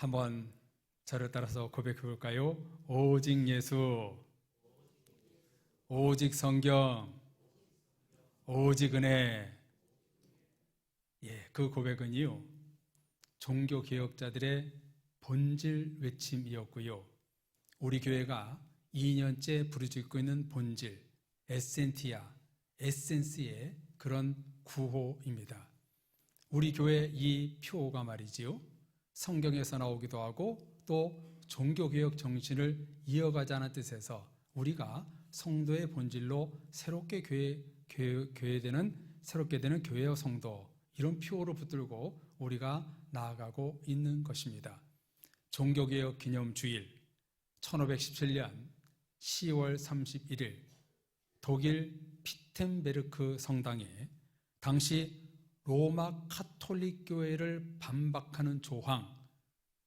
한번 저를 따라서 고백해 볼까요? 오직 예수, 오직 성경, 오직 은혜. 그 고백은요, 종교개혁자들의 본질 외침이었고요. 우리 교회가 2년째 부르짖고 있는 본질, 에센스의 그런 구호입니다. 우리 교회 이 표가 말이지요, 성경에서 나오기도 하고 또 종교개혁 정신을 이어가자는 뜻에서 우리가 성도의 본질로 새롭게 새롭게 되는 교회의 성도, 이런 표어를 붙들고 우리가 나아가고 있는 것입니다. 종교개혁 기념주일 1517년 10월 31일 독일 피텐베르크 성당에 당시 로마 카톨릭 교회를 반박하는 조항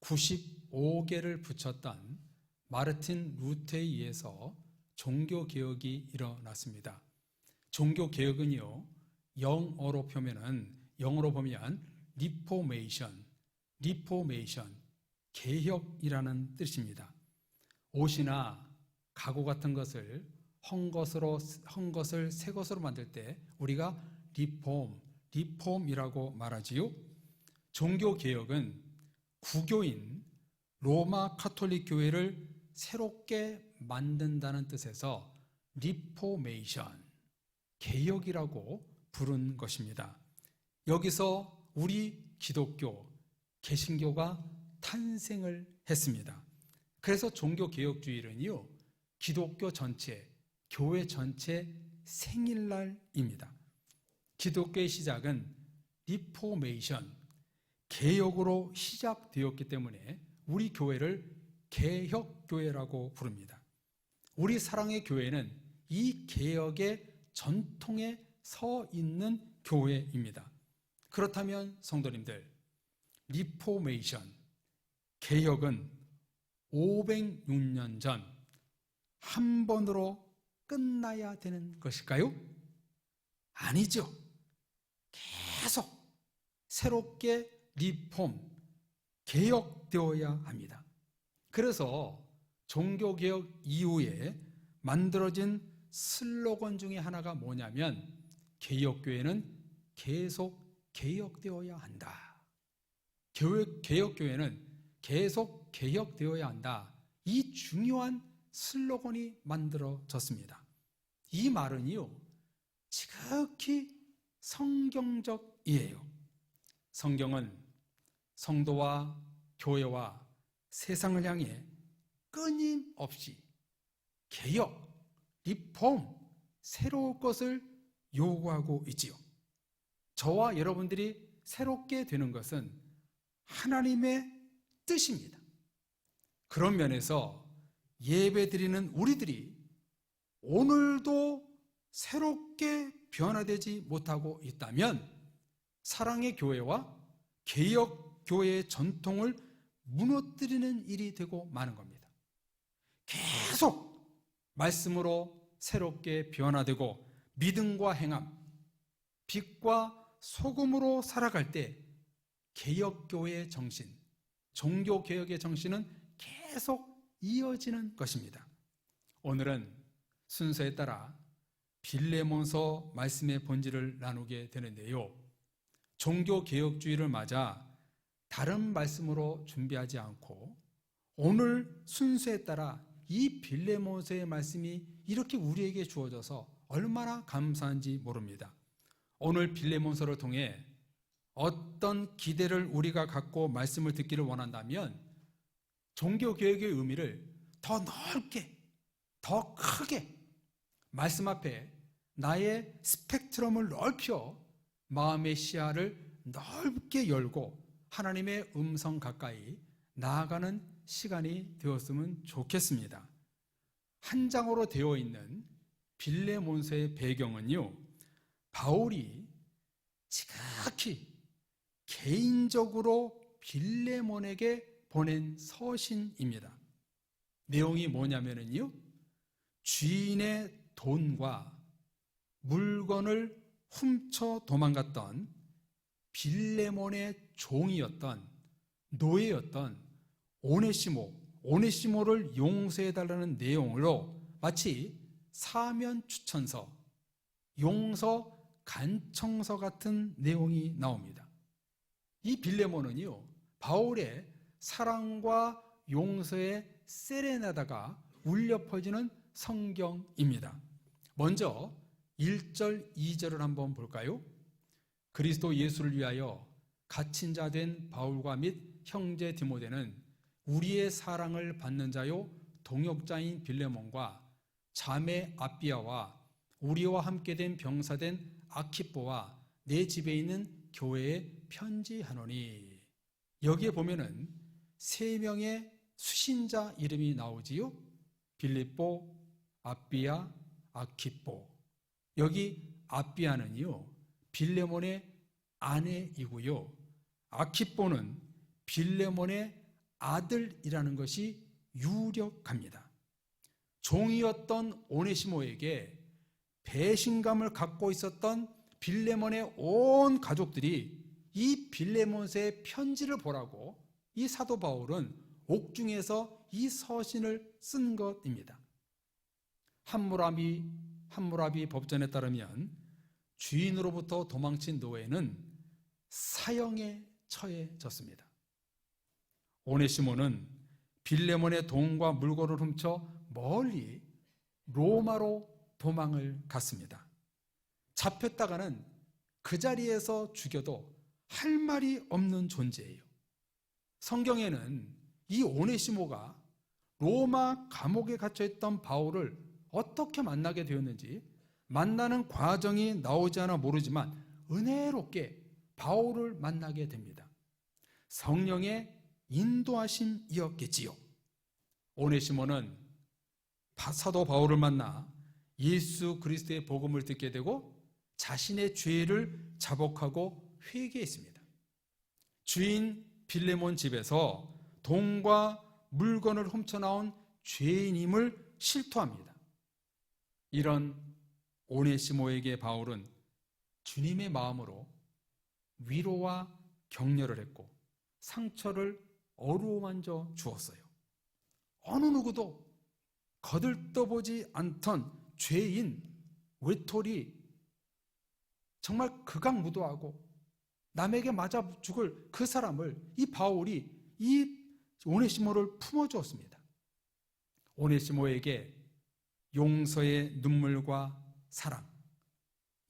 95개를 붙였던 마르틴 루터에 의해서 종교개혁이 일어났습니다. 종교개혁은요, 영어로 보면 리포메이션, 개혁이라는 뜻입니다. 옷이나 가구 같은 것을 헌 것을 새 것으로 만들 때 우리가 리폼이라고 말하지요. 종교개혁은 구교인 로마 카톨릭 교회를 새롭게 만든다는 뜻에서 리포메이션, 개혁이라고 부른 것입니다. 여기서 우리 기독교, 개신교가 탄생을 했습니다. 그래서 종교개혁주일은요, 기독교 전체, 교회 전체 생일날입니다. 기독교의 시작은 리포메이션, 개혁으로 시작되었기 때문에 우리 교회를 개혁교회라고 부릅니다. 우리 사랑의 교회는 이 개혁의 전통에 서 있는 교회입니다. 그렇다면 성도님들, 리포메이션, 개혁은 506년 전 한 번으로 끝나야 되는 것일까요? 아니죠. 계속 새롭게 개혁되어야 합니다. 그래서 종교개혁 이후에 만들어진 슬로건 중에 하나가 뭐냐면, 개혁교회는 계속 개혁되어야 한다. 개혁교회는 계속 개혁되어야 한다. 이 중요한 슬로건이 만들어졌습니다. 이 말은요, 지극히 성경적이에요. 성경은 성도와 교회와 세상을 향해 끊임없이 개혁, 새로운 것을 요구하고 있지요. 저와 여러분들이 새롭게 되는 것은 하나님의 뜻입니다. 그런 면에서 예배드리는 우리들이 오늘도 새롭게 변화되지 못하고 있다면 사랑의 교회와 개혁교회의 전통을 무너뜨리는 일이 되고 마는 겁니다. 계속 말씀으로 새롭게 변화되고 믿음과 행함, 빛과 소금으로 살아갈 때 개혁교회의 정신, 종교개혁의 정신은 계속 이어지는 것입니다. 오늘은 순서에 따라 빌레몬서 말씀의 본질을 나누게 되는데요, 종교개혁주의를 맞아 다른 말씀으로 준비하지 않고 오늘 순서에 따라 이 빌레몬서의 말씀이 이렇게 우리에게 주어져서 얼마나 감사한지 모릅니다. 오늘 빌레몬서를 통해 어떤 기대를 우리가 갖고 말씀을 듣기를 원한다면 종교개혁의 의미를 더 넓게, 더 크게 말씀 앞에 나의 스펙트럼을 넓혀 마음의 시야를 넓게 열고 하나님의 음성 가까이 나아가는 시간이 되었으면 좋겠습니다. 한 장으로 되어 있는 빌레몬서의 배경은요, 바울이 지극히 개인적으로 빌레몬에게 보낸 서신입니다. 내용이 뭐냐면요, 주인의 돈과 물건을 훔쳐 도망갔던 빌레몬의 종이었던, 노예였던 오네시모를 용서해달라는 내용으로 마치 사면추천서, 용서 간청서 같은 내용이 나옵니다. 이 빌레몬은요, 바울의 사랑과 용서의 세레나다가 울려 퍼지는 성경입니다. 먼저 1절, 2절을 한번 볼까요? 그리스도 예수를 위하여 갇힌 자 된 바울과 및 형제 디모데는 우리의 사랑을 받는 자요 동역자인 빌레몬과 자매 아비아와 우리와 함께 된 병사된 아키뽀와 내 집에 있는 교회에 편지하노니. 여기에 보면은 3명의 수신자 이름이 나오지요. 빌립보, 아비아, 아키뽀. 여기 아비아는요, 빌레몬의 아내이고요, 아키뽀는 빌레몬의 아들이라는 것이 유력합니다. 종이었던 오네시모에게 배신감을 갖고 있었던 빌레몬의 온 가족들이 이 빌레몬서의 편지를 보라고 이 사도 바울은 옥중에서 이 서신을 쓴 것입니다. 함무라비 법전에 따르면 주인으로부터 도망친 노예는 사형에 처해졌습니다. 오네시모는 빌레몬의 돈과 물건을 훔쳐 멀리 로마로 도망을 갔습니다. 잡혔다가는 그 자리에서 죽여도 할 말이 없는 존재예요. 성경에는 이 오네시모가 로마 감옥에 갇혀있던 바울을 어떻게 만나게 되었는지 만나는 과정이 나오지 않아 모르지만 은혜롭게 바울을 만나게 됩니다. 성령의 인도하심이었겠지요. 오네시모는 사도 바울을 만나 예수 그리스도의 복음을 듣게 되고 자신의 죄를 자복하고 회개했습니다. 주인 빌레몬 집에서 돈과 물건을 훔쳐나온 죄인임을 실토합니다. 이런 오네시모에게 바울은 주님의 마음으로 위로와 격려를 했고 상처를 어루만져 주었어요. 어느 누구도 거들떠보지 않던 죄인, 외톨이, 정말 극악무도하고 남에게 맞아 죽을 그 사람을 이 바울이 이 오네시모를 품어주었습니다. 오네시모에게 용서의 눈물과 사랑,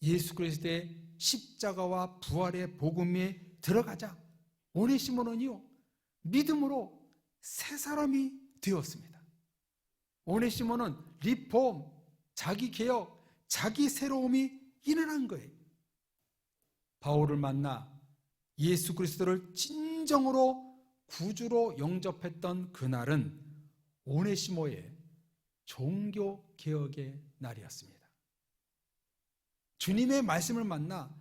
예수 그리스도의 십자가와 부활의 복음에 들어가자 오네시모는요, 믿음으로 새 사람이 되었습니다. 오네시모는 리폼, 자기 개혁, 자기 새로움이 일어난 거예요. 바울을 만나 예수 그리스도를 진정으로 구주로 영접했던 그날은 오네시모의 종교 개혁의 날이었습니다. 주님의 말씀을 만나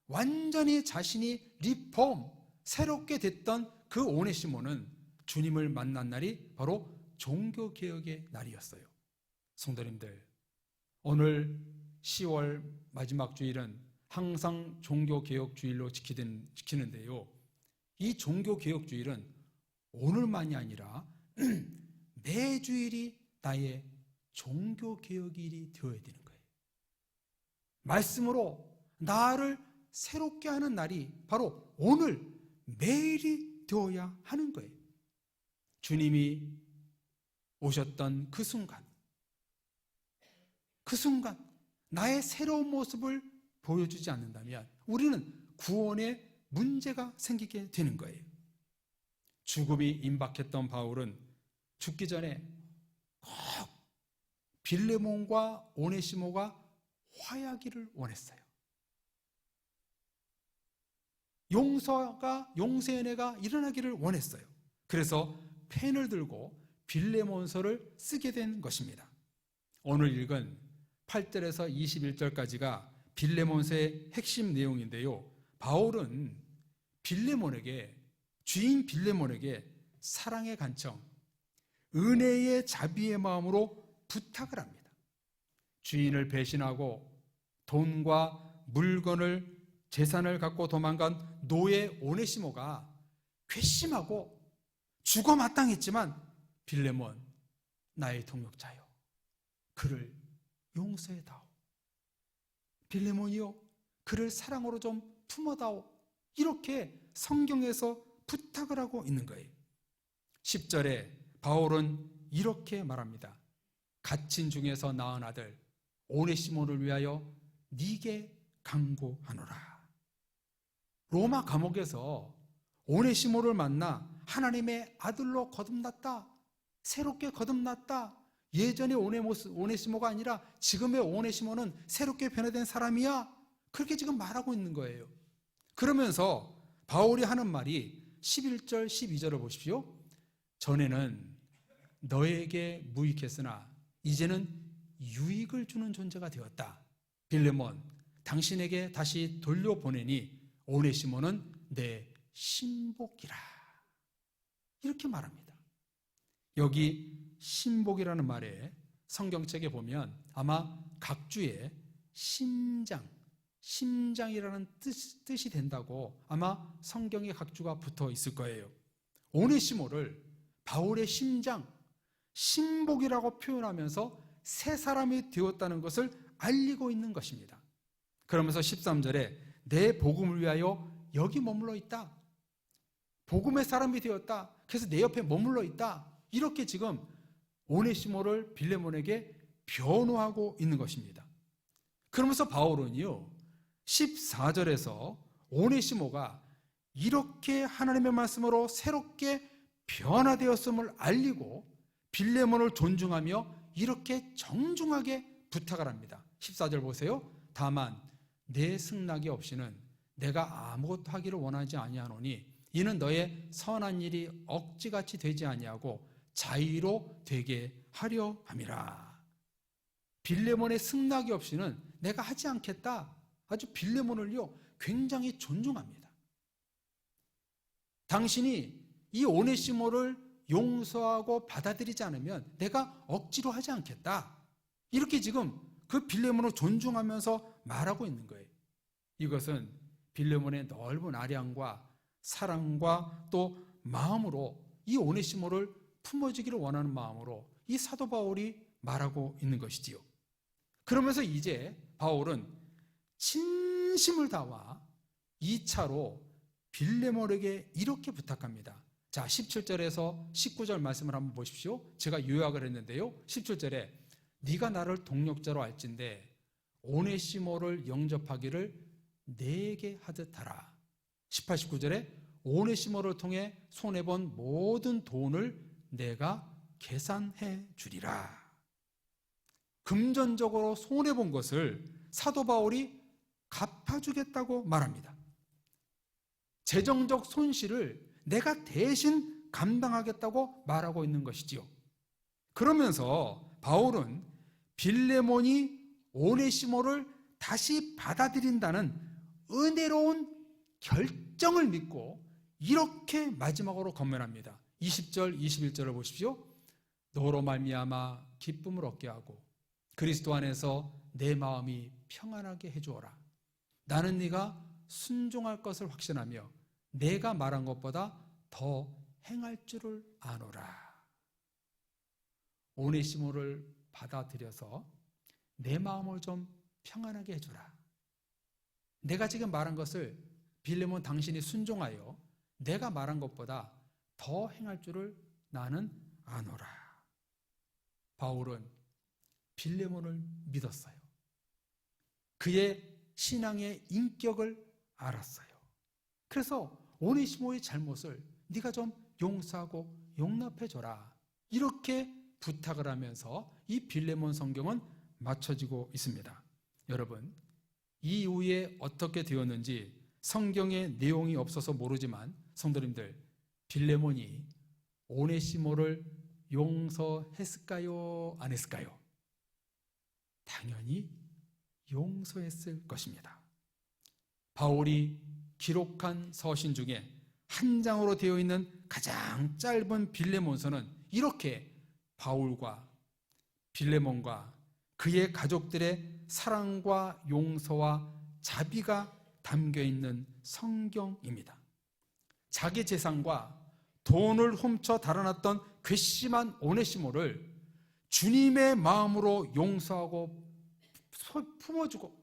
완전히 자신이 리폼, 새롭게 됐던 그 오네시모는 주님을 만난 날이 바로 종교 개혁의 날이었어요. 성도님들, 오늘 10월 마지막 주일은 항상 종교 개혁 주일로 지키는데요. 이 종교 개혁 주일은 오늘만이 아니라 매주일이 나의 종교 개혁일이 되어야 되는 거예요. 말씀으로 나를 새롭게 하는 날이 바로 오늘, 매일이 되어야 하는 거예요. 주님이 오셨던 그 순간 나의 새로운 모습을 보여주지 않는다면 우리는 구원에 문제가 생기게 되는 거예요. 죽음이 임박했던 바울은 죽기 전에 꼭 빌레몬과 오네시모가 화해하기를 원했어요. 용서의 은혜가 일어나기를 원했어요. 그래서 펜을 들고 빌레몬서를 쓰게 된 것입니다. 오늘 읽은 8절에서 21절까지가 빌레몬서의 핵심 내용인데요. 바울은 주인 빌레몬에게 사랑의 간청, 은혜의 자비의 마음으로 부탁을 합니다. 주인을 배신하고 돈과 물건을, 재산을 갖고 도망간 노예 오네시모가 괘씸하고 죽어 마땅했지만 빌레몬 나의 동역자요, 그를 용서해다오. 빌레몬이요, 그를 사랑으로 좀 품어다오. 이렇게 성경에서 부탁을 하고 있는 거예요. 10절에 바울은 이렇게 말합니다. 갇힌 중에서 낳은 아들 오네시모를 위하여 네게 간구하노라. 로마 감옥에서 오네시모를 만나 하나님의 아들로 거듭났다, 새롭게 거듭났다, 예전의 오네시모가 아니라 지금의 오네시모는 새롭게 변화된 사람이야, 그렇게 지금 말하고 있는 거예요. 그러면서 바울이 하는 말이 11절 12절을 보십시오. 전에는 너에게 무익했으나 이제는 유익을 주는 존재가 되었다. 빌레몬, 당신에게 다시 돌려보내니 오네시모는 내 신복이라. 이렇게 말합니다. 여기 신복이라는 말에 성경책에 보면 아마 각주의 심장이라는 뜻이 된다고 아마 성경의 각주가 붙어 있을 거예요. 오네시모를 바울의 심장, 신복이라고 표현하면서 새 사람이 되었다는 것을 알리고 있는 것입니다. 그러면서 13절에 내 복음을 위하여 여기 머물러 있다, 복음의 사람이 되었다, 그래서 내 옆에 머물러 있다, 이렇게 지금 오네시모를 빌레몬에게 변호하고 있는 것입니다. 그러면서 바울은요 14절에서 오네시모가 이렇게 하나님의 말씀으로 새롭게 변화되었음을 알리고 빌레몬을 존중하며 이렇게 정중하게 부탁을 합니다. 14절 보세요. 다만 내 승낙이 없이는 내가 아무것도 하기를 원하지 아니하노니 이는 너의 선한 일이 억지같이 되지 아니하고 자의로 되게 하려 함이라. 빌레몬의 승낙이 없이는 내가 하지 않겠다. 아주 빌레몬을요 굉장히 존중합니다. 당신이 이 오네시모를 용서하고 받아들이지 않으면 내가 억지로 하지 않겠다. 이렇게 지금 그 빌레몬을 존중하면서 말하고 있는 거예요. 이것은 빌레몬의 넓은 아량과 사랑과 또 마음으로 이 오네시모를 품어주기를 원하는 마음으로 이 사도 바울이 말하고 있는 것이지요. 그러면서 이제 바울은 진심을 다와 2차로 빌레몬에게 이렇게 부탁합니다. 자, 17절에서 19절 말씀을 한번 보십시오. 제가 요약을 했는데요. 17절에 네가 나를 동역자로 알진대 오네시모를 영접하기를 내게 하듯 하라. 18, 19절에 오네시모를 통해 손해본 모든 돈을 내가 계산해 주리라. 금전적으로 손해본 것을 사도 바울이 갚아주겠다고 말합니다. 재정적 손실을 내가 대신 감당하겠다고 말하고 있는 것이지요. 그러면서 바울은 빌레몬이 오네시모를 다시 받아들인다는 은혜로운 결정을 믿고 이렇게 마지막으로 건면합니다. 20절, 21절을 보십시오. 너로 말미암아 기쁨을 얻게 하고 그리스도 안에서 내 마음이 평안하게 해주어라. 나는 네가 순종할 것을 확신하며 내가 말한 것보다 더 행할 줄을 아노라. 오네시모를 받아들여서 내 마음을 좀 평안하게 해주라. 내가 지금 말한 것을 빌레몬 당신이 순종하여 내가 말한 것보다 더 행할 줄을 나는 아노라. 바울은 빌레몬을 믿었어요. 그의 신앙의 인격을 알았어요. 그래서 오네시모의 잘못을 네가 좀 용서하고 용납해줘라. 이렇게 부탁을 하면서 이 빌레몬 성경은 맞춰지고 있습니다. 여러분, 이 이후에 어떻게 되었는지 성경에 내용이 없어서 모르지만 성도님들, 빌레몬이 오네시모를 용서했을까요? 안 했을까요? 당연히 용서했을 것입니다. 바울이 기록한 서신 중에 한 장으로 되어 있는 가장 짧은 빌레몬서는 이렇게 바울과 빌레몬과 그의 가족들의 사랑과 용서와 자비가 담겨 있는 성경입니다. 자기 재산과 돈을 훔쳐 달아났던 괘씸한 오네시모를 주님의 마음으로 용서하고 품어주고,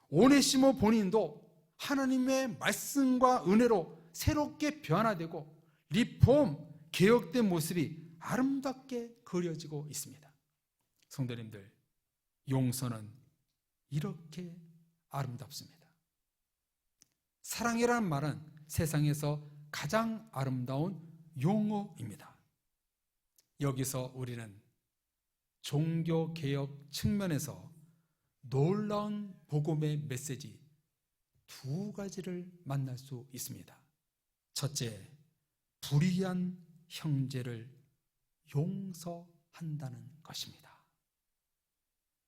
오네시모 본인도 하나님의 말씀과 은혜로 새롭게 변화되고 리폼, 개혁된 모습이 아름답게 그려지고 있습니다. 성도님들, 용서는 이렇게 아름답습니다. 사랑이라는 말은 세상에서 가장 아름다운 용어입니다. 여기서 우리는 종교개혁 측면에서 놀라운 복음의 메시지 두 가지를 만날 수 있습니다. 첫째, 불의한 형제를 용서한다는 것입니다.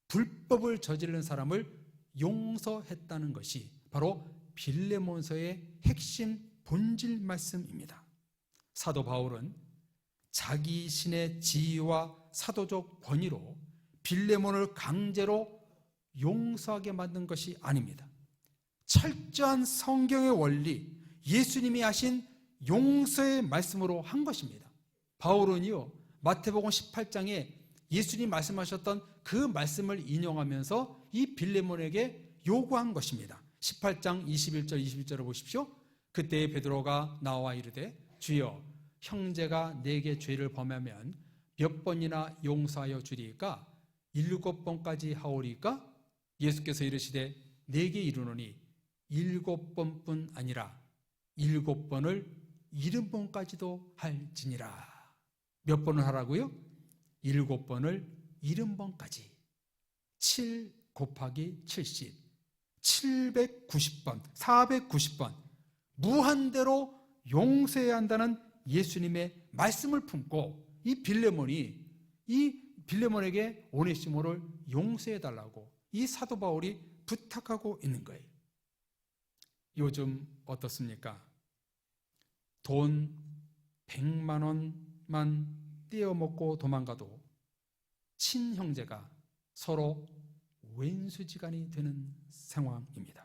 불법을 저지른 사람을 용서했다는 것이 바로 빌레몬서의 핵심 본질 말씀입니다. 사도 바울은 자기 신의 지위와 사도적 권위로 빌레몬을 강제로 용서하게 만든 것이 아닙니다. 철저한 성경의 원리, 예수님이 하신 용서의 말씀으로 한 것입니다. 바울은요, 마태복음 18장에 예수님 말씀하셨던 그 말씀을 인용하면서 이 빌레몬에게 요구한 것입니다. 18장 21절 22절을 보십시오. 그때 베드로가 나와 이르되 주여, 형제가 내게 죄를 범하면 몇 번이나 용서하여 주리이까? 7번까지 하오리이까? 예수께서 이르시되 내게 이르노니 7번뿐 아니라 7번을 70번까지도 할지니라. 몇 번을 하라고요? 7번을 70번까지. 7 곱하기 70, 790번, 490번 무한대로 용서해야 한다는 예수님의 말씀을 품고 이 빌레몬에게 오네시모를 용서해달라고 이 사도 바울이 부탁하고 있는 거예요. 요즘 어떻습니까? 돈 100만 원만 떼어먹고 도망가도 친형제가 서로 왼수지간이 되는 상황입니다.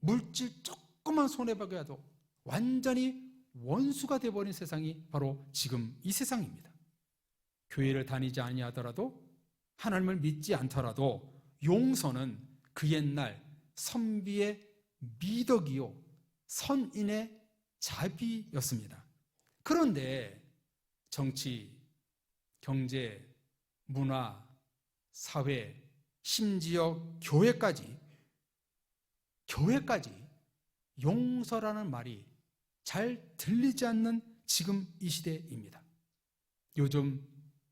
물질 조금만 손해봐도 완전히 원수가 되어버린 세상이 바로 지금 이 세상입니다. 교회를 다니지 아니하더라도, 하나님을 믿지 않더라도 용서는 그 옛날 선비의 미덕이요 선인의 자비였습니다. 그런데 정치, 경제, 문화, 사회, 심지어 교회까지 용서라는 말이 잘 들리지 않는 지금 이 시대입니다. 요즘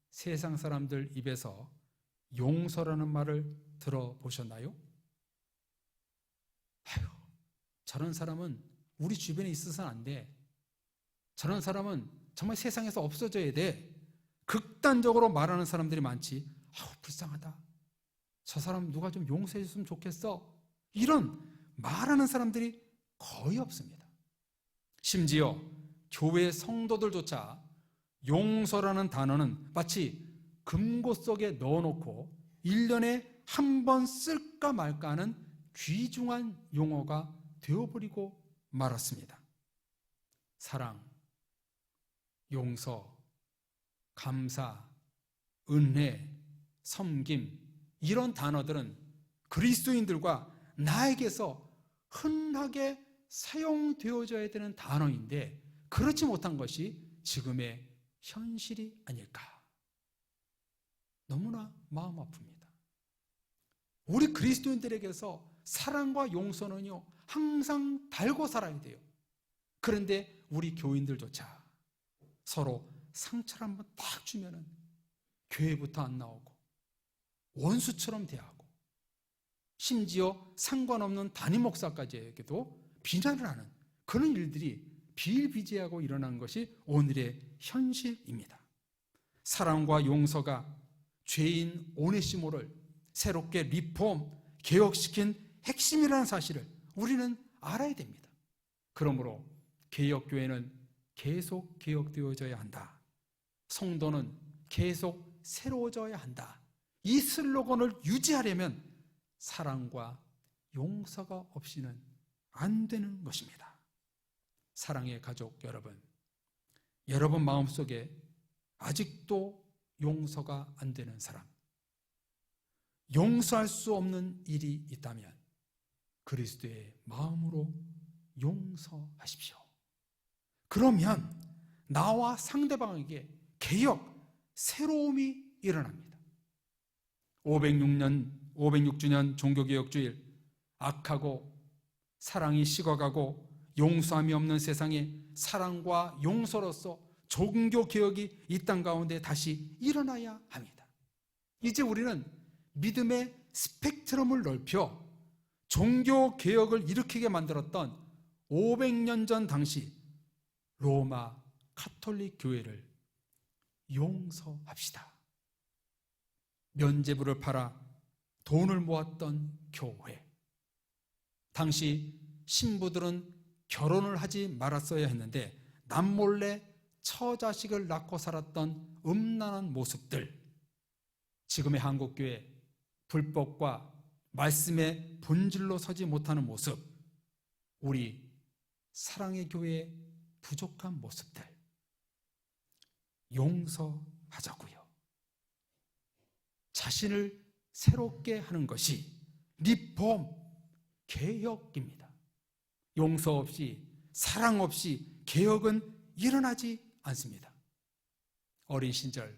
세상 사람들 입에서 용서라는 말을 들어보셨나요? 아유, 저런 사람은 우리 주변에 있어서는 안 돼. 저런 사람은 정말 세상에서 없어져야 돼. 극단적으로 말하는 사람들이 많지. 아우, 불쌍하다. 저 사람 누가 좀 용서해 줬으면 좋겠어. 이런 말하는 사람들이 거의 없습니다. 심지어 교회 성도들조차 용서라는 단어는 마치 금고 속에 넣어놓고 1년에 한 번 쓸까 말까 하는 귀중한 용어가 되어버리고 말았습니다. 사랑, 용서, 감사, 은혜, 섬김, 이런 단어들은 그리스도인들과 나에게서 흔하게 사용되어져야 되는 단어인데 그렇지 못한 것이 지금의 현실이 아닐까. 너무나 마음 아픕니다. 우리 그리스도인들에게서 사랑과 용서는요 항상 달고 살아야 돼요. 그런데 우리 교인들조차 서로 상처를 한번 딱 주면은 교회부터 안 나오고 원수처럼 대하고 심지어 상관없는 담임 목사까지에게도 비난을 하는 그런 일들이 비일비재하고 일어난 것이 오늘의 현실입니다. 사랑과 용서가 죄인 오네시모를 새롭게 리폼, 개혁시킨 핵심이라는 사실을 우리는 알아야 됩니다. 그러므로 개혁교회는 계속 개혁되어져야 한다. 성도는 계속 새로워져야 한다. 이 슬로건을 유지하려면 사랑과 용서가 없이는 안 되는 것입니다. 사랑의 가족 여러분, 여러분 마음속에 아직도 용서가 안 되는 사람, 용서할 수 없는 일이 있다면 그리스도의 마음으로 용서하십시오. 그러면 나와 상대방에게 개혁, 새로움이 일어납니다. 506주년 종교개혁주일, 악하고 사랑이 식어가고 용서함이 없는 세상에 사랑과 용서로서 종교개혁이 이 땅 가운데 다시 일어나야 합니다. 이제 우리는 믿음의 스펙트럼을 넓혀 종교개혁을 일으키게 만들었던 500년 전 당시 로마 카톨릭 교회를 용서합시다. 면죄부를 팔아 돈을 모았던 교회, 당시 신부들은 결혼을 하지 말았어야 했는데 남몰래 처자식을 낳고 살았던 음란한 모습들, 지금의 한국교회 불법과 말씀의 본질로 서지 못하는 모습, 우리 사랑의 교회의 부족한 모습들 용서하자고요. 자신을 새롭게 하는 것이 리폼, 개혁입니다. 용서 없이, 사랑 없이 개혁은 일어나지 않습니다. 어린 시절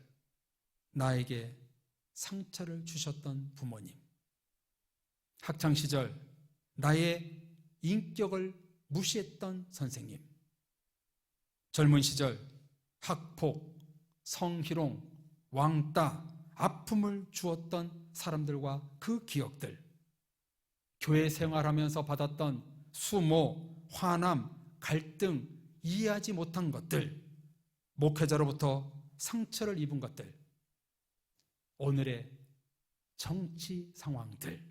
나에게 상처를 주셨던 부모님, 학창시절 나의 인격을 무시했던 선생님, 젊은 시절 학폭, 성희롱, 왕따, 아픔을 주었던 사람들과 그 기억들, 교회 생활하면서 받았던 수모, 화남, 갈등, 이해하지 못한 것들, 목회자로부터 상처를 입은 것들, 오늘의 정치 상황들,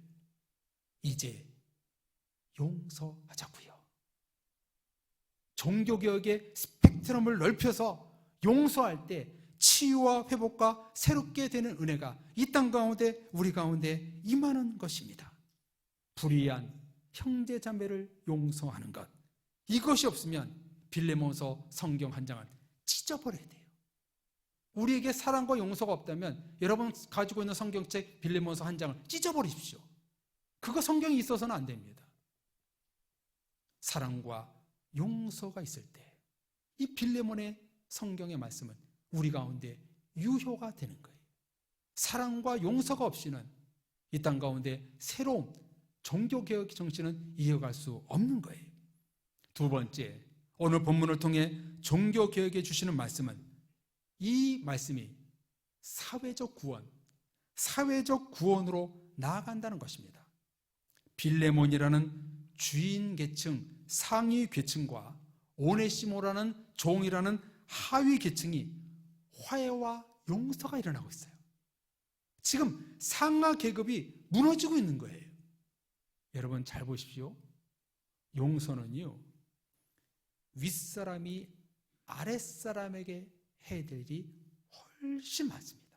이제 용서하자고요. 종교개혁의 스펙트럼을 넓혀서 용서할 때 치유와 회복과 새롭게 되는 은혜가 이 땅 가운데, 우리 가운데 임하는 것입니다. 불의한 형제자매를 용서하는 것, 이것이 없으면 빌레몬서 성경 한 장을 찢어버려야 돼요. 우리에게 사랑과 용서가 없다면 여러분 가지고 있는 성경책 빌레몬서 한 장을 찢어버리십시오. 그거 성경이 있어서는 안 됩니다. 사랑과 용서가 있을 때 이 빌레몬의 성경의 말씀은 우리 가운데 유효가 되는 거예요. 사랑과 용서가 없이는 이 땅 가운데 새로운 종교개혁 정신은 이어갈 수 없는 거예요. 두 번째, 오늘 본문을 통해 종교개혁에 주시는 말씀은 이 말씀이 사회적 구원, 사회적 구원으로 나아간다는 것입니다. 빌레몬이라는 주인 계층, 상위 계층과 오네시모라는 종이라는 하위 계층이 화해와 용서가 일어나고 있어요. 지금 상하 계급이 무너지고 있는 거예요. 여러분 잘 보십시오. 용서는요, 윗사람이 아랫사람에게 해야 될 일이 훨씬 많습니다.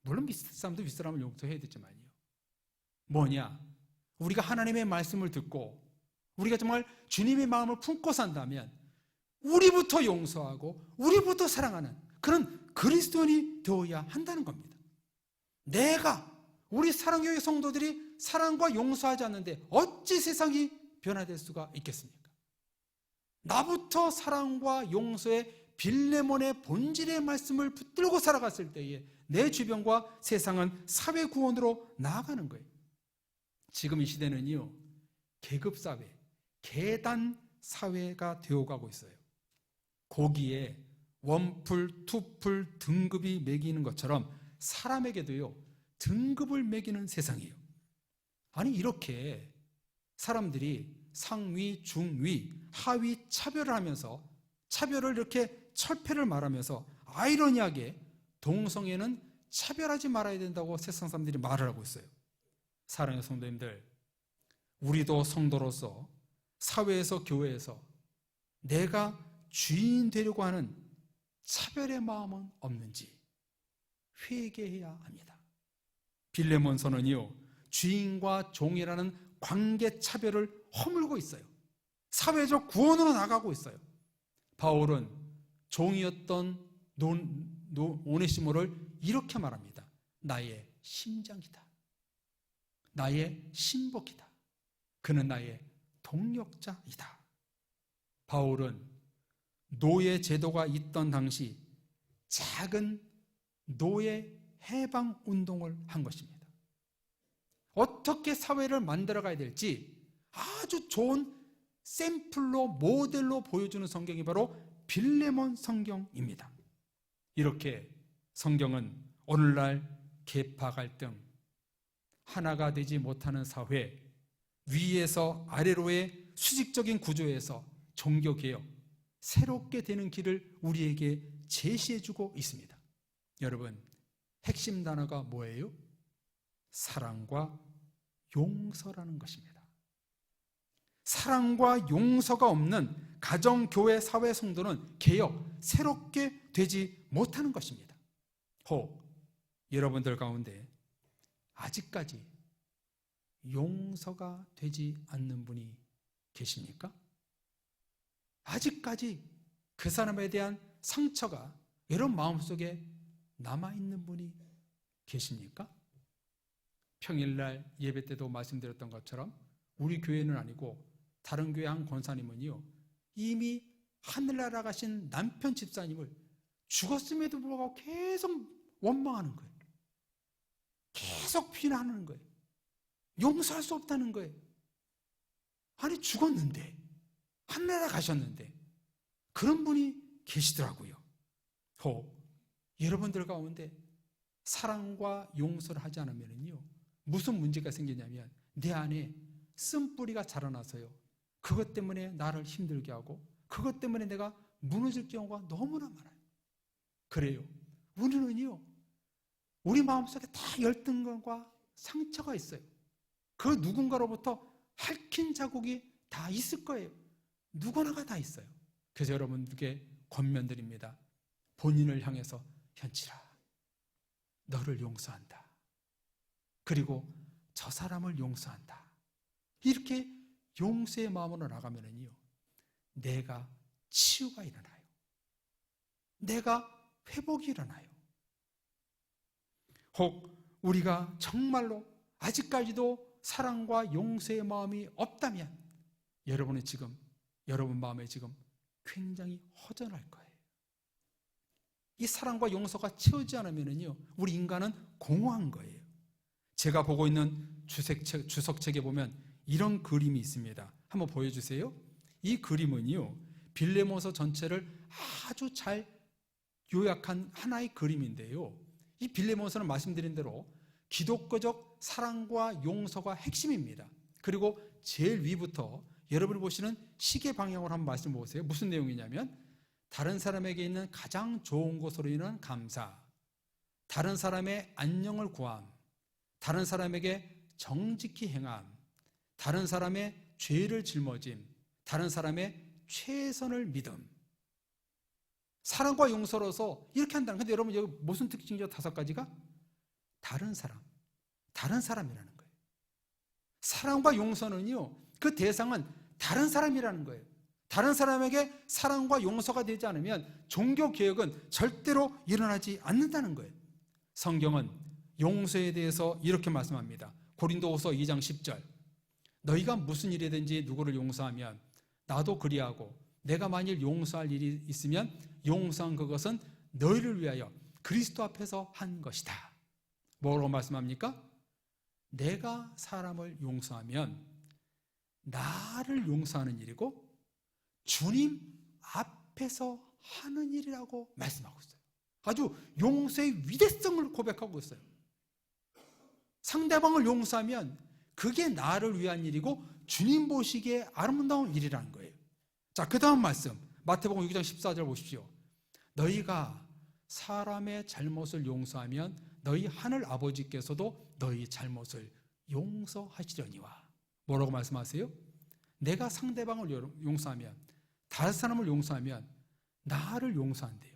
물론 윗사람도 윗사람을 용서해야 되지만요. 뭐냐? 우리가 하나님의 말씀을 듣고 우리가 정말 주님의 마음을 품고 산다면 우리부터 용서하고 우리부터 사랑하는 그런 그리스도인이 되어야 한다는 겁니다. 내가, 우리 사랑교회 성도들이 사랑과 용서하지 않는데 어찌 세상이 변화될 수가 있겠습니까? 나부터 사랑과 용서의 빌레몬의 본질의 말씀을 붙들고 살아갔을 때에 내 주변과 세상은 사회 구원으로 나아가는 거예요. 지금 이 시대는요, 계급사회, 계단 사회가 되어가고 있어요. 고기에 원풀, 투풀 등급이 매기는 것처럼 사람에게도요, 등급을 매기는 세상이에요. 아니, 이렇게 사람들이 상위, 중위, 하위 차별을 하면서 차별을 이렇게 철폐를 말하면서 아이러니하게 동성애는 차별하지 말아야 된다고 세상 사람들이 말을 하고 있어요. 사랑하는 성도님들, 우리도 성도로서 사회에서, 교회에서 내가 주인 되려고 하는 차별의 마음은 없는지 회개해야 합니다. 빌레몬서는요, 주인과 종이라는 관계 차별을 허물고 있어요. 사회적 구원으로 나가고 있어요. 바울은 종이었던 오네시모를 이렇게 말합니다. 나의 심장이다. 나의 신복이다. 그는 나의 동력자이다. 바울은 노예 제도가 있던 당시 작은 노예 해방 운동을 한 것입니다. 어떻게 사회를 만들어가야 될지 아주 좋은 샘플로 모델로 보여주는 성경이 바로 빌레몬 성경입니다. 이렇게 성경은 오늘날 계파 갈등, 하나가 되지 못하는 사회, 위에서 아래로의 수직적인 구조에서 종교개혁, 새롭게 되는 길을 우리에게 제시해주고 있습니다. 여러분, 핵심 단어가 뭐예요? 사랑과 용서라는 것입니다. 사랑과 용서가 없는 가정, 교회, 사회 성도는 개혁, 새롭게 되지 못하는 것입니다. 혹 여러분들 가운데 아직까지 용서가 되지 않는 분이 계십니까? 아직까지 그 사람에 대한 상처가 여러분 마음속에 남아있는 분이 계십니까? 평일날 예배 때도 말씀드렸던 것처럼 우리 교회는 아니고 다른 교회 한 권사님은요, 이미 하늘나라 가신 남편 집사님을 죽었음에도 불구하고 계속 원망하는 거예요. 계속 비난하는 거예요. 용서할 수 없다는 거예요. 아니, 죽었는데, 하늘나라 가셨는데 그런 분이 계시더라고요. 혹 여러분들 가운데 사랑과 용서를 하지 않으면요, 무슨 문제가 생기냐면 내 안에 쓴뿌리가 자라나서요, 그것 때문에 나를 힘들게 하고 그것 때문에 내가 무너질 경우가 너무나 많아요. 그래요, 우리는요, 우리 마음속에 다 열등감과 상처가 있어요. 그 누군가로부터 핥힌 자국이 다 있을 거예요. 누구나가 다 있어요. 그래서 여러분들께 권면드립니다. 본인을 향해서 현칠아, 너를 용서한다. 그리고 저 사람을 용서한다. 이렇게 용서의 마음으로 나가면요, 내가 치유가 일어나요. 내가 회복이 일어나요. 혹 우리가 정말로 아직까지도 사랑과 용서의 마음이 없다면 여러분 마음에 지금 굉장히 허전할 거예요. 이 사랑과 용서가 채우지 않으면요, 우리 인간은 공허한 거예요. 제가 보고 있는 주석책에 보면 이런 그림이 있습니다. 한번 보여주세요. 이 그림은요, 빌레몬서 전체를 아주 잘 요약한 하나의 그림인데요, 이 빌레몬서는 말씀드린 대로 기독교적 사랑과 용서가 핵심입니다. 그리고 제일 위부터 여러분이 보시는 시계 방향으로 한번 말씀 보세요. 무슨 내용이냐면 다른 사람에게 있는 가장 좋은 것으로 인한 감사, 다른 사람의 안녕을 구함, 다른 사람에게 정직히 행함, 다른 사람의 죄를 짊어짐, 다른 사람의 최선을 믿음. 사랑과 용서로서 이렇게 한다는. 근데 여러분 여기 무슨 특징이죠? 5가지가? 다른 사람이라는 거예요. 사랑과 용서는요, 그 대상은 다른 사람이라는 거예요. 다른 사람에게 사랑과 용서가 되지 않으면 종교개혁은 절대로 일어나지 않는다는 거예요. 성경은 용서에 대해서 이렇게 말씀합니다. 고린도후서 2장 10절. 너희가 무슨 일이든지 누구를 용서하면 나도 그리하고, 내가 만일 용서할 일이 있으면 용서한 그것은 너희를 위하여 그리스도 앞에서 한 것이다. 뭐라고 말씀합니까? 내가 사람을 용서하면 나를 용서하는 일이고 주님 앞에서 하는 일이라고 말씀하고 있어요. 아주 용서의 위대성을 고백하고 있어요. 상대방을 용서하면 그게 나를 위한 일이고 주님 보시기에 아름다운 일이라는 거예요. 자, 그 다음 말씀 마태복음 6장 14절 보십시오. 너희가 사람의 잘못을 용서하면 너희 하늘 아버지께서도 너희 잘못을 용서하시려니와. 뭐라고 말씀하세요? 내가 상대방을 용서하면, 다른 사람을 용서하면 나를 용서한대요.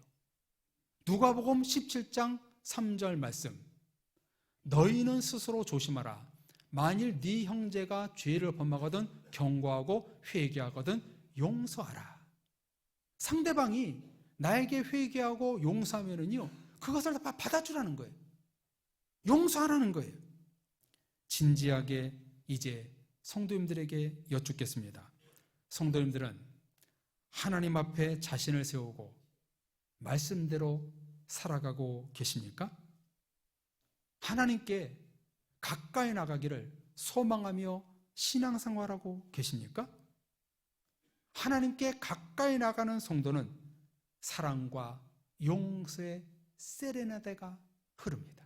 누가복음 17장 3절 말씀. 너희는 스스로 조심하라. 만일 네 형제가 죄를 범하거든 경고하고 회개하거든 용서하라. 상대방이 나에게 회개하고 용서하면은요, 그것을 다 받아주라는 거예요. 용서하라는 거예요. 진지하게 이제 성도님들에게 여쭙겠습니다. 성도님들은 하나님 앞에 자신을 세우고 말씀대로 살아가고 계십니까? 하나님께 가까이 나가기를 소망하며 신앙생활하고 계십니까? 하나님께 가까이 나가는 성도는 사랑과 용서의 세레나데가 흐릅니다.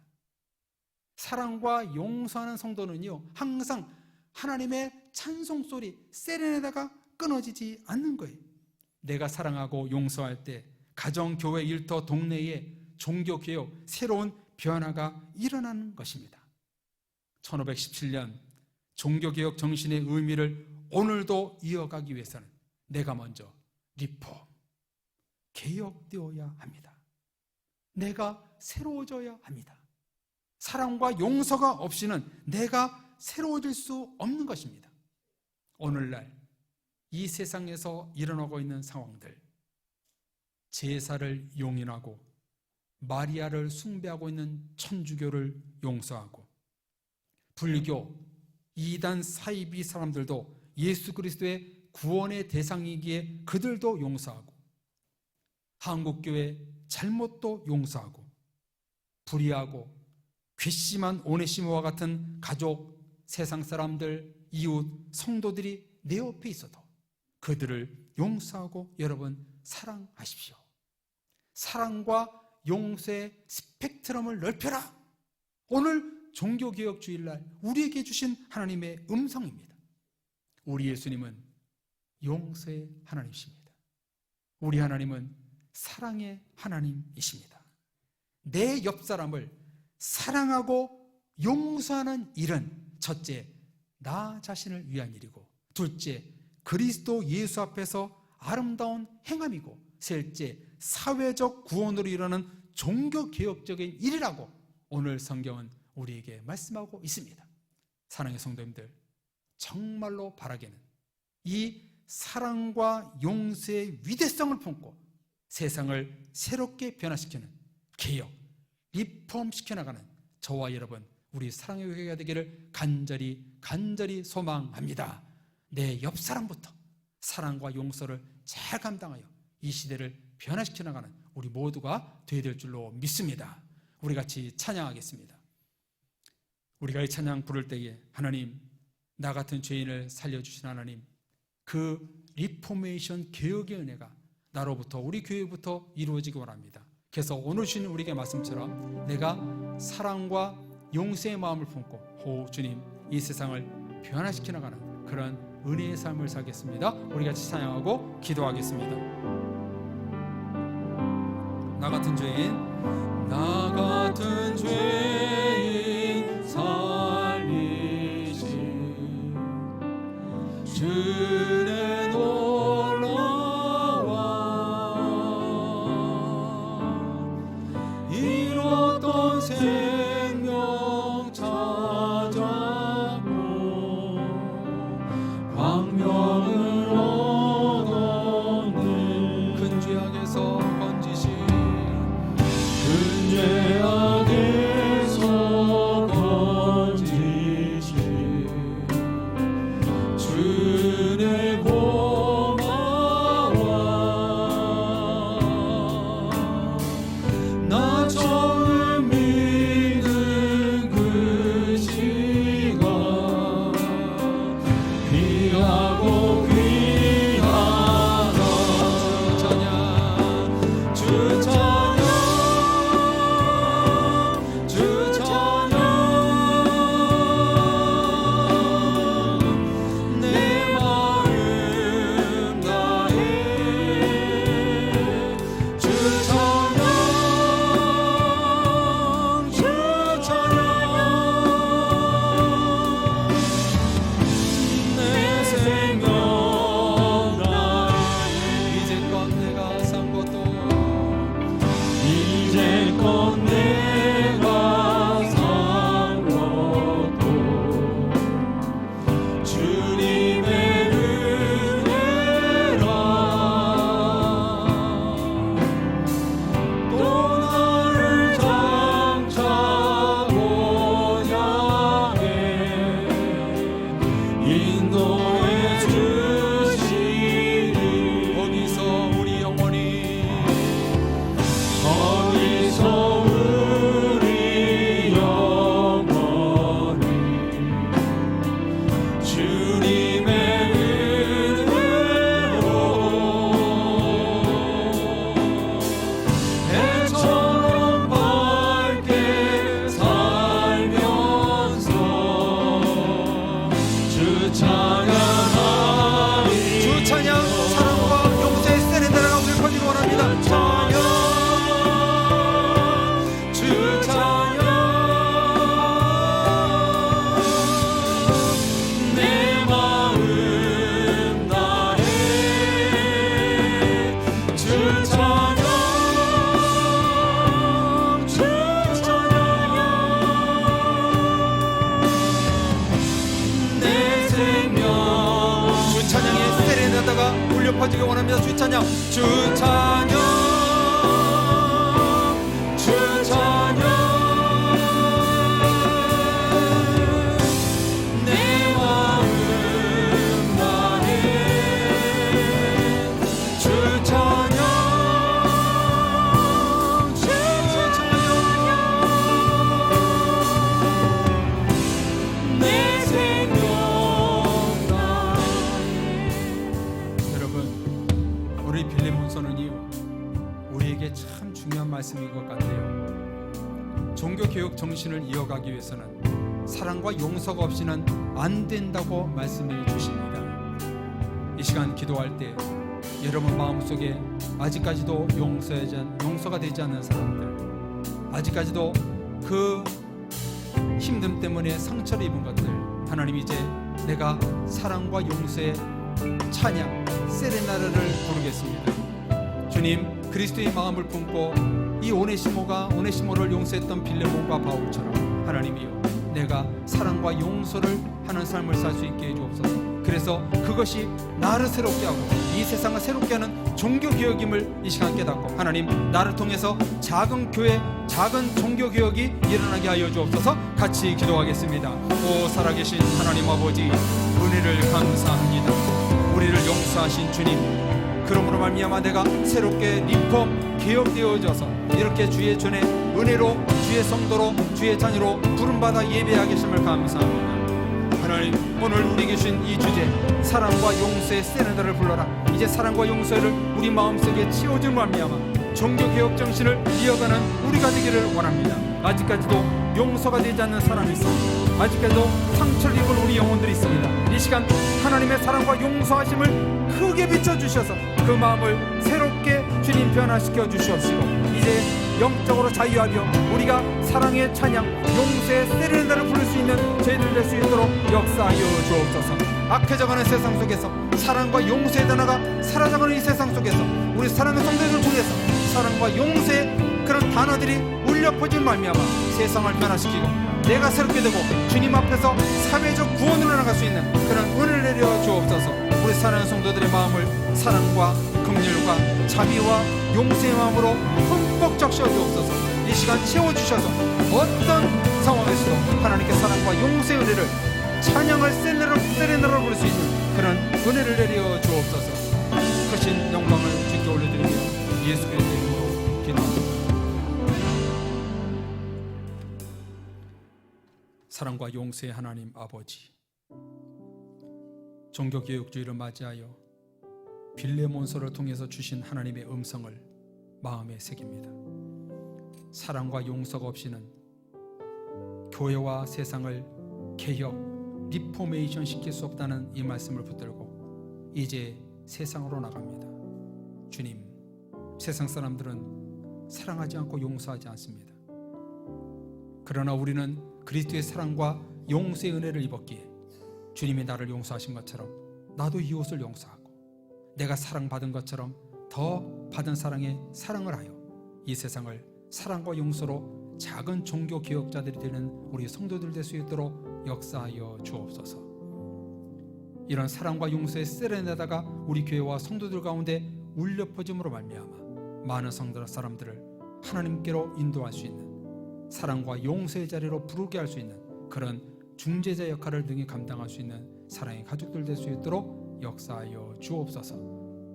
사랑과 용서하는 성도는요, 항상 하나님의 찬송소리, 세레나데가 끊어지지 않는 거예요. 내가 사랑하고 용서할 때 가정, 교회, 일터, 동네에 종교개혁, 새로운 변화가 일어나는 것입니다. 1517년 종교개혁 정신의 의미를 오늘도 이어가기 위해서는 내가 먼저 리폼, 개혁되어야 합니다. 내가 새로워져야 합니다. 사랑과 용서가 없이는 내가 새로워질 수 없는 것입니다. 오늘날 이 세상에서 일어나고 있는 상황들, 제사를 용인하고 마리아를 숭배하고 있는 천주교를 용서하고, 불교, 이단 사이비 사람들도 예수 그리스도의 구원의 대상이기에 그들도 용서하고, 한국교회 잘못도 용서하고, 불의하고 괘씸한 오네시모와 같은 가족, 세상 사람들, 이웃, 성도들이 내 옆에 있어도 그들을 용서하고 여러분 사랑하십시오. 사랑과 용서의 스펙트럼을 넓혀라. 오늘 종교개혁주일날 우리에게 주신 하나님의 음성입니다. 우리 예수님은 용서의 하나님이십니다. 우리 하나님은 사랑의 하나님이십니다. 내 옆사람을 사랑하고 용서하는 일은 첫째, 나 자신을 위한 일이고, 둘째, 그리스도 예수 앞에서 아름다운 행함이고, 셋째, 사회적 구원으로 이루는 종교개혁적인 일이라고 오늘 성경은 우리에게 말씀하고 있습니다. 사랑의 성도님들, 정말로 바라기는 이 사랑과 용서의 위대성을 품고 세상을 새롭게 변화시키는 개혁, 리폼시켜 나가는 저와 여러분, 우리 사랑의 교회가 되기를 간절히 소망합니다. 내 옆 사람부터 사랑과 용서를 잘 감당하여 이 시대를 변화시켜 나가는 우리 모두가 되어야 될 줄로 믿습니다. 우리 같이 찬양하겠습니다. 우리가 이 찬양 부를 때에 하나님, 나 같은 죄인을 살려주신 하나님, 그 리포메이션 개혁의 은혜가 나로부터, 우리 교회부터 이루어지기 원합니다. 그래서 오늘 주신 우리에게 말씀처럼 내가 사랑과 용서의 마음을 품고 주님, 이 세상을 변화시켜 나가는 그런 은혜의 삶을 살겠습니다. 우리 같이 찬양하고 기도하겠습니다. 나 같은 죄인, 나 같은 죄인 살리신 주의 놀라와 잃었던 생명 찾아보 광명을 얻었네. 큰 죄악에서 건지신, 큰 죄악에서 건지신 주의 고마워. 나 처음 믿는 그 시간 귀하고 귀하다. 주 찬양, 주 찬양, 내 마음 다해 주 찬양, 주 찬양, 내 생명 다해. 이제껏 내가 산 것도, 이제껏 내가 산 것도 퍼지기 원합니다. 주 찬양, 주 찬양, 주 찬양. 내 마음 다해 주 찬양, 주 찬양. 내 생명 우리 빌레몬서는요, 우리에게 참 중요한 말씀인 것 같아요. 종교개혁 정신을 이어가기 위해서는 사랑과 용서가 없이는 안 된다고 말씀해 주십니다. 이 시간 기도할 때 여러분 마음속에 아직까지도 용서가 되지 않는 사람들, 아직까지도 그 힘듦 때문에 상처를 입은 것들, 하나님 이제 내가 사랑과 용서의 찬양 세레나르를 부르겠습니다. 주님, 그리스도의 마음을 품고 이 오네시모를 용서했던 빌레몬과 바울처럼 하나님이여, 내가 사랑과 용서를 하는 삶을 살 수 있게 해주옵소서. 그래서 그것이 나를 새롭게 하고 이 세상을 새롭게 하는 종교개혁임을 이 시간 깨닫고, 하나님 나를 통해서 작은 교회, 작은 종교개혁이 일어나게 하여 주옵소서. 같이 기도하겠습니다. 오 살아계신 하나님 아버지, 은혜를 감사합니다. 우리를 용서하신 주님, 그러므로 말미암아 내가 새롭게 리폼 개혁되어져서 이렇게 주의 전에 은혜로, 주의 성도로, 주의 자녀로 부름받아 예배하게 하심을 감사합니다. 하나님, 오늘 우리에게 주신 이 주제, 사랑과 용서의 세레나를 불러라. 이제 사랑과 용서를 우리 마음속에 채워준 말미암아 종교개혁 정신을 이어가는 우리가 되기를 원합니다. 아직까지도 용서가 되지 않는 사람이 있습니다. 아직까지도 상처를 입은 우리 영혼들이 있습니다. 이 시간 하나님의 사랑과 용서하심을 크게 비춰주셔서 그 마음을 새롭게 주님 변화시켜 주시옵시고, 이제 영적으로 자유하며 우리가 사랑의 찬양, 용서의 세레나를 부를 수 있는 저희들 될 수 있도록 역사하여 주옵소서. 악해져가는 세상 속에서 사랑과 용서의 단어가 사라져가는 이 세상 속에서 우리 사랑의 성도들을 통해서 사랑과 용서의 그런 단어들이 울려 퍼진 말미암아 세상을 변화시키고 내가 새롭게 되고 주님 앞에서 사회적 구원으로 나갈 수 있는 그런 은혜를 내려 주옵소서. 우리 사랑하는 성도들의 마음을 사랑과 긍휼과 자비와 용서의 마음으로 흠뻑 적셔 주옵소서. 이 시간 채워주셔서 어떤 상황에서도 하나님께 사랑과 용서의 은혜를, 찬양을 세레나로 부를 수 있는 그런 은혜를 내려 주옵소서. 크신 영광을 주께 올려드리며 예수 그리스도의 이름으로 기도합니다. 사랑과 용서의 하나님 아버지, 종교개혁주의를 맞이하여 빌레몬서를 통해서 주신 하나님의 음성을 마음에 새깁니다. 사랑과 용서가 없이는 교회와 세상을 개혁, 리포메이션 시킬 수 없다는 이 말씀을 붙들고 이제 세상으로 나갑니다. 주님, 세상 사람들은 사랑하지 않고 용서하지 않습니다. 그러나 우리는 그리스도의 사랑과 용서의 은혜를 입었기에 주님이 나를 용서하신 것처럼 나도 이웃을 용서하고, 내가 사랑받은 것처럼 더 받은 사랑에 사랑을 하여 이 세상을 사랑과 용서로 작은 종교 개혁자들이 되는 우리 성도들 될 수 있도록 역사하여 주옵소서. 이런 사랑과 용서의 세레나다가 우리 교회와 성도들 가운데 울려 퍼짐으로 말미암아 많은 성도 사람들을 하나님께로 인도할 수 있는, 사랑과 용서의 자리로 부르게 할 수 있는 그런 중재자 역할을 능히 감당할 수 있는 사랑의 가족들 될 수 있도록 역사하여 주옵소서.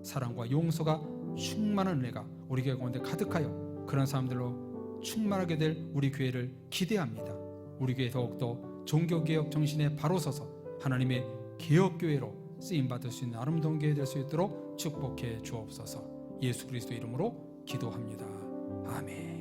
사랑과 용서가 충만한 은혜가 우리 교회 가운데 가득하여 그런 사람들로 충만하게 될 우리 교회를 기대합니다. 우리 교회 더욱더 종교개혁 정신에 바로 서서 하나님의 개혁교회로 쓰임받을 수 있는 아름다운 교회 될 수 있도록 축복해 주옵소서. 예수 그리스도 이름으로 기도합니다. 아멘.